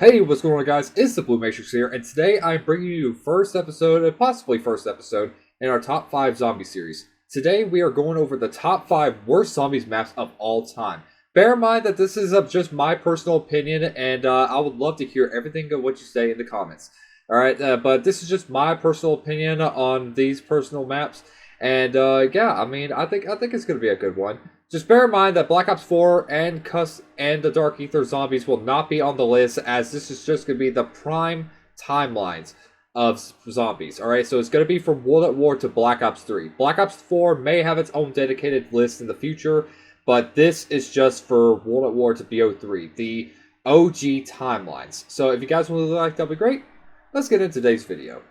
Hey, what's going on, guys? It's the Blue Matrix here, and today I'm bringing you first episode, and possibly first episode, in our top 5 zombie series. Today we are going over the top 5 worst zombies maps of all time. Bear in mind that this is just my personal opinion, and I would love to hear everything of what you say in the comments. Alright, but this is just my personal opinion on these personal maps, and yeah, I think it's going to be a good one. Just bear in mind that Black Ops 4 and the Dark Ether zombies will not be on the list, as this is just going to be the prime timelines of zombies. Alright, so it's going to be from World at War to Black Ops 3. Black Ops 4 may have its own dedicated list in the future, but this is just for World at War to BO3, the OG timelines. So if you guys want to like, that'll be great. Let's get into today's video.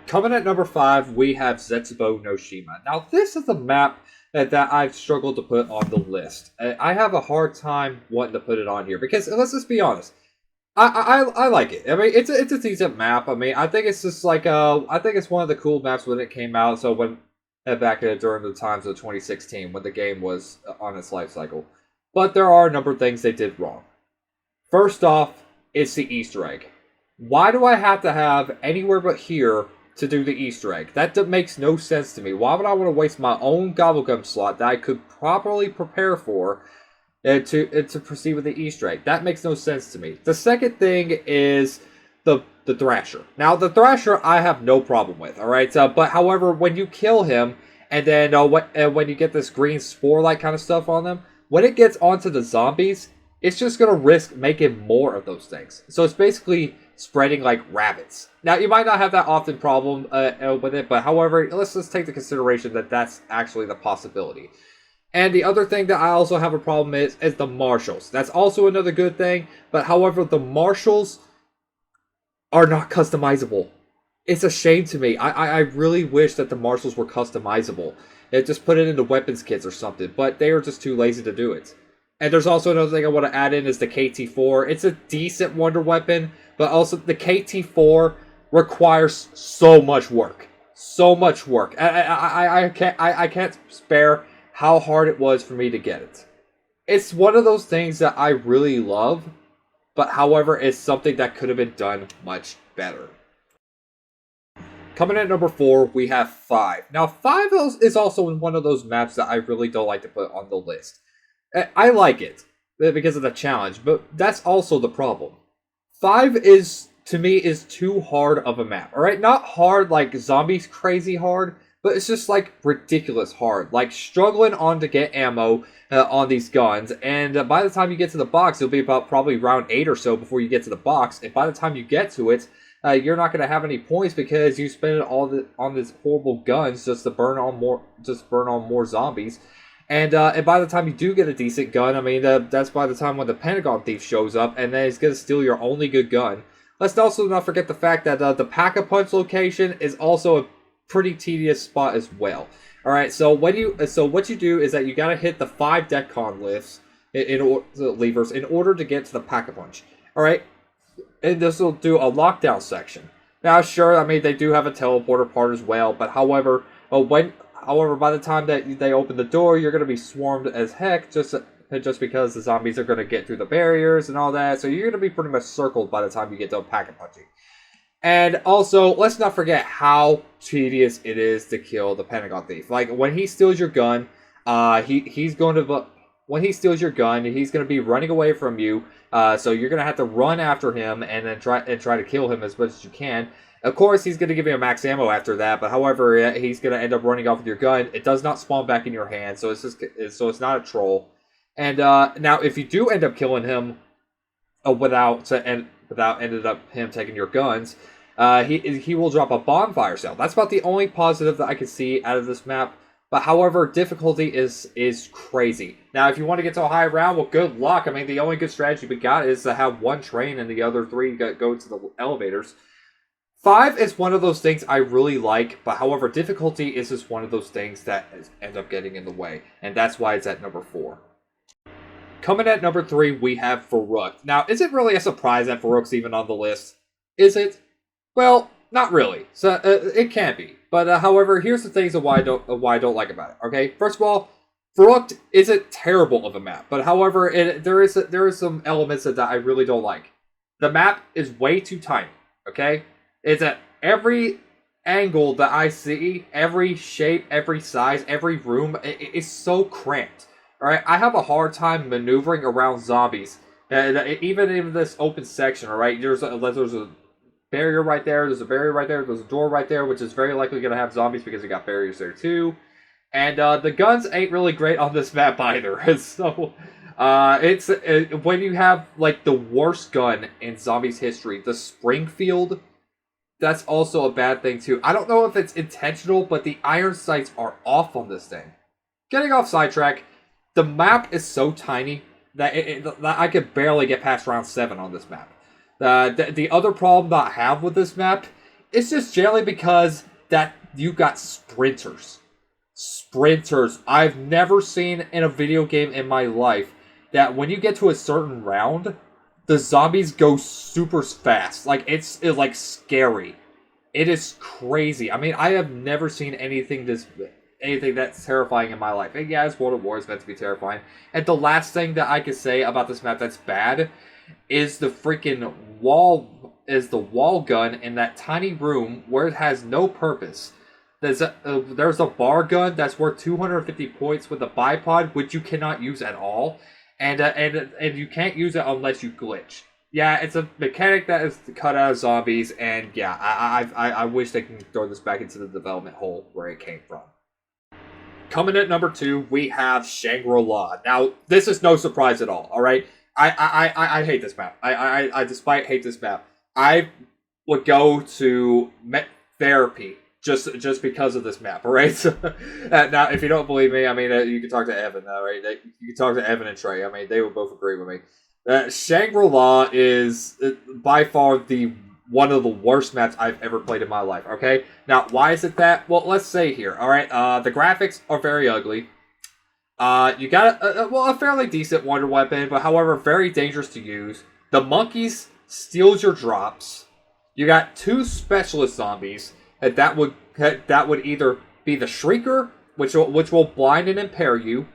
Coming at number 5, we have Zetsubo no Shima. Now, this is a map that I've struggled to put on the list. I have a hard time wanting to put it on here because, let's just be honest, I like it. I mean, it's a decent map. I mean, I think it's just like I think it's one of the cool maps when it came out. So during the times of 2016 when the game was on its life cycle, but there are a number of things they did wrong. First off, it's the Easter egg. Why do I have to have anywhere but here to do the Easter egg? That makes no sense to me. Why would I want to waste my own Gobblegum slot that I could properly prepare for to proceed with the Easter egg? That makes no sense to me. The second thing is the Thrasher. Now, the Thrasher I have no problem with, alright? But however, when you kill him, and then when you get this green spore-like kind of stuff on them, when it gets onto the zombies, it's just going to risk making more of those things. So it's basically spreading like rabbits. Now, you might not have that often problem with it, but however, let's just take the consideration that that's actually the possibility. And the other thing that I also have a problem is the marshals. That's also another good thing, but however, the marshals are not customizable. It's a shame to me. I really wish that the marshals were customizable. Just put it into weapons kits or something, but they are just too lazy to do it. And there's also another thing I want to add in is the KT-4. It's a decent wonder weapon, but also the KT-4 requires so much work. So much work. I can't spare how hard it was for me to get it. It's one of those things that I really love, but however, it's something that could have been done much better. Coming at number 4, we have 5. Now, 5 is also one of those maps that I really don't like to put on the list. I like it because of the challenge, but that's also the problem. 5 to me is too hard of a map. Alright, not hard like zombies crazy hard, but it's just like ridiculous hard. Like struggling on to get ammo on these guns, and by the time you get to the box, it'll be about probably round 8 or so before you get to the box, and by the time you get to it, you're not going to have any points because you spent it all on these horrible guns just to burn on more zombies. And by the time you do get a decent gun, I mean, that's by the time when the Pentagon Thief shows up, and then he's going to steal your only good gun. Let's also not forget the fact that the Pack-a-Punch location is also a pretty tedious spot as well. Alright, so what you do is that you got to hit the 5 Deckcon levers in order to get to the Pack-a-Punch. Alright, and this will do a lockdown section. Now, sure, I mean, they do have a teleporter part as well, but however, by the time that they open the door, you're going to be swarmed as heck just because the zombies are going to get through the barriers and all that. So you're going to be pretty much circled by the time you get to Pack-a-Punching. And also, let's not forget how tedious it is to kill the Pentagon Thief. Like, when he steals your gun, he's going to be running away from you. So you're going to have to run after him and then try to kill him as much as you can. Of course, he's going to give you a max ammo after that, but however, he's going to end up running off with your gun. It does not spawn back in your hand, so it's not a troll. And now, if you do end up killing him without ended up him taking your guns, he will drop a bonfire cell. That's about the only positive that I can see out of this map. But however, difficulty is crazy. Now, if you want to get to a high round, well, good luck. I mean, the only good strategy we got is to have one train and the other 3 go to the elevators. 5 is one of those things I really like, but however, difficulty is just one of those things that end up getting in the way, and that's why it's at number 4. Coming at number 3, we have Farouk. Now, is it really a surprise that Farouk's even on the list? Is it? Well, not really. So it can be, but however, here's the things of why I don't like about it. Okay, first of all, Fruct isn't terrible of a map, but however, there is some elements that I really don't like. The map is way too tiny. Okay, it's at every angle that I see, every shape, every size, every room. It's so cramped. All right, I have a hard time maneuvering around zombies. Even in this open section, all right, there's a barrier right there. There's a barrier right there. There's a door right there, which is very likely going to have zombies because you got barriers there too. And the guns ain't really great on this map either. So it's when you have like the worst gun in zombies history, the Springfield. That's also a bad thing too. I don't know if it's intentional, but the iron sights are off on this thing. Getting off sidetrack, the map is so tiny that that I could barely get past round 7 on this map. The other problem that I have with this map is just generally because that you got sprinters. Sprinters. I've never seen in a video game in my life that when you get to a certain round, the zombies go super fast. Like, it's like scary. It is crazy. I mean, I have never seen anything that's terrifying in my life. And yeah, it's World of War, it's meant to be terrifying. And the last thing that I could say about this map that's bad is the wall gun in that tiny room where it has no purpose. There's a bar gun that's worth 250 points with a bipod, which you cannot use at all, and you can't use it unless you glitch. Yeah, it's a mechanic that is cut out of zombies, and yeah, I wish they can throw this back into the development hole where it came from. Coming at number 2, we have Shangri-La. Now, this is no surprise at all. All right, I hate this map. I despite hate this map. I would go to therapy just because of this map, all right? So, now, if you don't believe me, I mean, you can talk to Evan, all right? You can talk to Evan and Trey. I mean, they would both agree with me. Shangri-La is by far one of the worst maps I've ever played in my life, okay? Now, why is it that? Well, let's say here, all right? The graphics are very ugly. You got a fairly decent wonder weapon, but however, very dangerous to use. The monkeys steals your drops. You got 2 specialist zombies. That would either be the Shrieker, which will blind and impair you,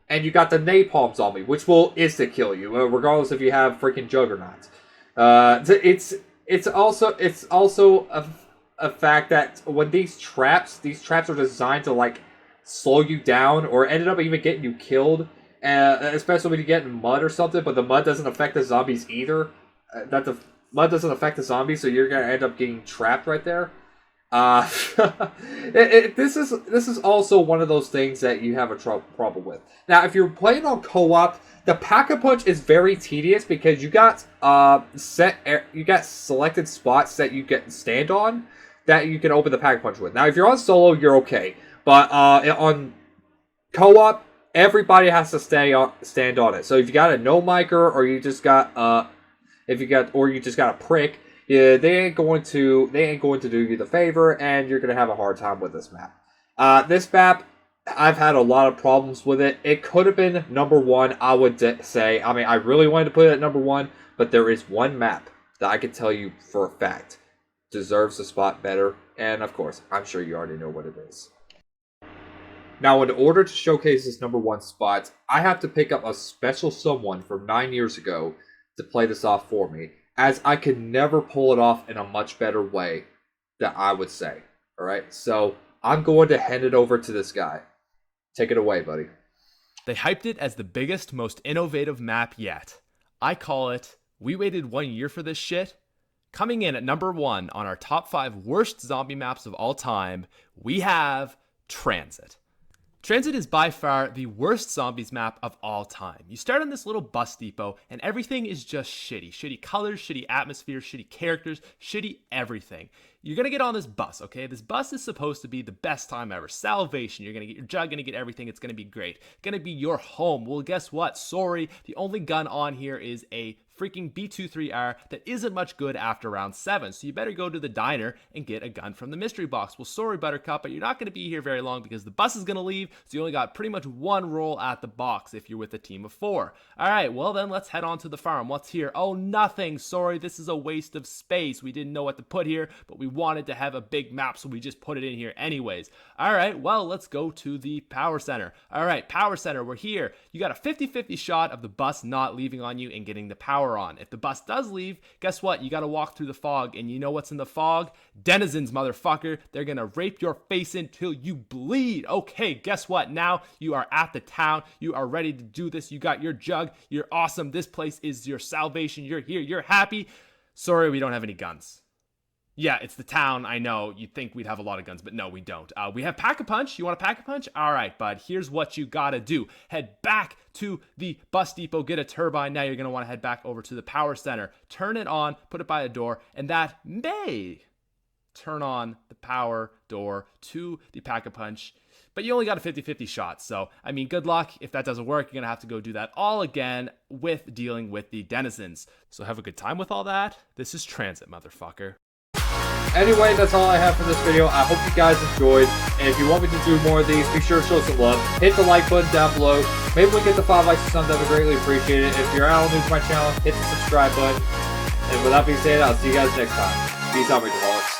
and you got the Napalm Zombie, which will insta-kill you, regardless if you have freaking Juggernauts. It's also a fact that when these traps are designed to like slow you down, or ended up even getting you killed, especially when you get in mud or something, but the mud doesn't affect the zombies either. The mud doesn't affect the zombies, so you're gonna end up getting trapped right there. This is also one of those things that you have a trouble with. Now, if you're playing on co-op, the pack-a-punch is very tedious because you got selected spots that you can stand on that you can open the pack-a-punch with. Now, if you're on solo, you're okay, but on co-op, everybody has to stand on it. So if you got a no-micer, or you just got a prick, yeah, they ain't going to do you the favor, and you're gonna have a hard time with this map. This map, I've had a lot of problems with it. It could have been number 1, I would say. I mean, I really wanted to put it at number 1, but there is one map that I can tell you for a fact deserves the spot better, and of course, I'm sure you already know what it is. Now, in order to showcase this number 1 spot, I have to pick up a special someone from 9 years ago to play this off for me, as I could never pull it off in a much better way that I would say. Alright, so I'm going to hand it over to this guy. Take it away, buddy. They hyped it as the biggest, most innovative map yet. I call it, we waited 1 year for this shit. Coming in at number 1 on our top 5 worst zombie maps of all time, we have Transit. Transit is by far the worst zombies map of all time. You start on this little bus depot and everything is just shitty. Shitty colors, shitty atmosphere, shitty characters, shitty everything. You're gonna get on this bus, okay? This bus is supposed to be the best time ever. Salvation, you're gonna get your jug, gonna get everything, it's gonna be great. Gonna be your home. Well, guess what? Sorry, the only gun on here is a freaking B23R that isn't much good after round 7. So you better go to the diner and get a gun from the mystery box. Well, sorry, Buttercup, but you're not going to be here very long because the bus is going to leave. So you only got pretty much 1 roll at the box if you're with a team of 4. All right, well then let's head on to the farm. What's here? Oh, nothing. Sorry, this is a waste of space. We didn't know what to put here, but we wanted to have a big map, so we just put it in here anyways. All right, well, let's go to the power center. All right, power center, we're here. You got a 50-50 shot of the bus not leaving on you and getting the power on. If the bus does leave, guess what? You got to walk through the fog, and you know what's in the fog? Denizens, motherfucker. They're going to rape your face until you bleed. Okay, guess what? Now you are at the town. You are ready to do this. You got your jug. You're awesome. This place is your salvation. You're here. You're happy. Sorry, we don't have any guns. Yeah, it's the town. I know. You'd think we'd have a lot of guns, but no, we don't. We have Pack-a-Punch. You want a Pack-a-Punch? All right, bud. Here's what you got to do. Head back to the bus depot. Get a turbine. Now you're going to want to head back over to the power center. Turn it on. Put it by the door. And that may turn on the power door to the Pack-a-Punch. But you only got a 50-50 shot. So, I mean, good luck. If that doesn't work, you're going to have to go do that all again with dealing with the denizens. So have a good time with all that. This is Transit, motherfucker. Anyway, that's all I have for this video. I hope you guys enjoyed. And if you want me to do more of these, be sure to show some love. Hit the like button down below. Maybe we'll get to 5 likes or something. I would greatly appreciate it. If you're all new to my channel, hit the subscribe button. And with that being said, I'll see you guys next time. Peace out, my developers.